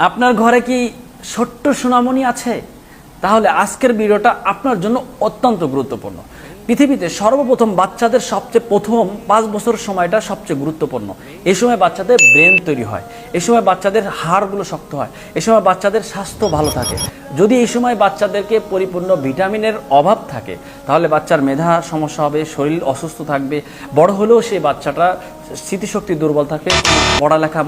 আপনার ঘরে কি ছোট্ট সোনামণি আছে? তাহলে আজকের ভিডিওটা আপনার জন্য অত্যন্ত গুরুত্বপূর্ণ। পৃথিবীতে সর্বপ্রথম বাচ্চাদের সবচেয়ে প্রথম 5 বছর সময়টা সবচেয়ে গুরুত্বপূর্ণ। এই সময় বাচ্চাদের ব্রেন তৈরি হয়, এই সময় বাচ্চাদের হাড়গুলো শক্ত হয়, এই সময় বাচ্চাদের স্বাস্থ্য ভালো থাকে। যদি এই সময় বাচ্চাদেরকে পরিপূর্ণ ভিটামিনের অভাব থাকে তাহলে বাচ্চার মেধা সমস্যা হবে, শরীর অসুস্থ থাকবে, বড় হলেও সেই বাচ্চাটা স্মৃতিশক্তি দুর্বল থাকবে, পড়ালেখা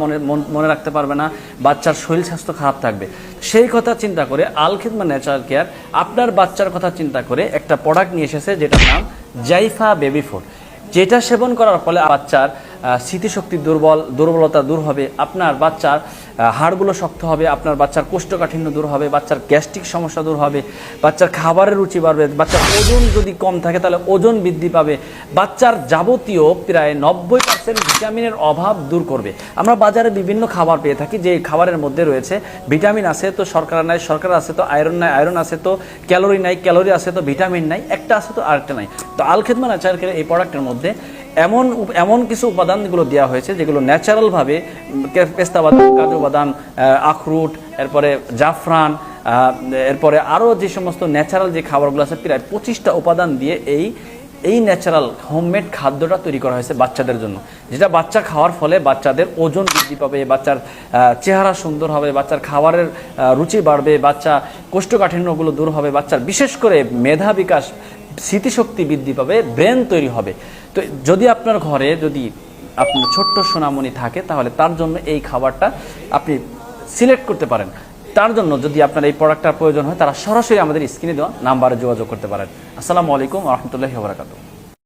মনে রাখতে পারবে না, বাচ্চার শরীর স্বাস্থ্য খারাপ থাকবে। সেই কথা চিন্তা করে আল খিদমা ন্যাচারাল কেয়ার আপনার বাচ্চার কথা চিন্তা করে একটা প্রোডাক্ট নিয়ে এসেছে যেটার নাম জাইফা বেবি ফুড। যেটা সেবন করার ফলে বাচ্চার স্মৃতিশক্তি দুর্বলতা দূর হবে, আপনার বাচ্চার হাড়গুলো শক্ত হবে, আপনার বাচ্চার কোষ্ঠকাঠিন্য দূর হবে, বাচ্চার গ্যাস্ট্রিক সমস্যা দূর হবে, বাচ্চার খাবারের রুচি বাড়বে, বাচ্চার ওজন যদি কম থাকে তাহলে ওজন বৃদ্ধি পাবে, বাচ্চার যাবতীয় প্রায় 90% ভিটামিনের অভাব দূর করবে। আমরা বাজারে বিভিন্ন খাবার পেয়ে থাকি যে খাবারের মধ্যে রয়েছে ভিটামিন আছে তো শর্করা নাই, শর্করা আছে তো আয়রন নাই, আয়রন আছে তো ক্যালোরি নাই, ক্যালোরি আছে তো ভিটামিন নাই, একটা আছে তো আরেকটা নাই। তো আল খিদমা ন্যাচারাল কেয়ার এই প্রোডাক্টের মধ্যে এমন কিছু উপাদানগুলো দেওয়া হয়েছে যেগুলো ন্যাচারালভাবে পেস্তা বাদাম, কাজু বাদাম, আখরুট, এরপরে জাফরান, এরপরে আরও যে সমস্ত ন্যাচারাল যে খাবারগুলো আছে প্রায় 25টা উপাদান দিয়ে এই ন্যাচারাল হোমমেড খাদ্যটা তৈরি করা হয়েছে বাচ্চাদের জন্য, যেটা বাচ্চা খাওয়ার ফলে বাচ্চাদের ওজন বৃদ্ধি পাবে, বাচ্চার চেহারা সুন্দর হবে, বাচ্চার খাবারের রুচি বাড়বে, বাচ্চা কোষ্ঠকাঠিন্যগুলো দূর হবে, বাচ্চার বিশেষ করে মেধা বিকাশ, স্মৃতিশক্তি বৃদ্ধি পাবে, ব্রেন তৈরি হবে। তো যদি আপনার ঘরে আপনার ছোট্ট সোনামণি থাকে তাহলে তার জন্য এই খাবারটা আপনি সিলেক্ট করতে পারেন। তার জন্য যদি আপনার এই প্রোডাক্টটার প্রয়োজন হয় তারা সরাসরি আমাদের স্ক্রিনে দেওয়া নাম্বারে যোগাযোগ করতে পারেন। আসসালামু আলাইকুম ওয়া রাহমাতুল্লাহি ওয়া বারাকাতুহু।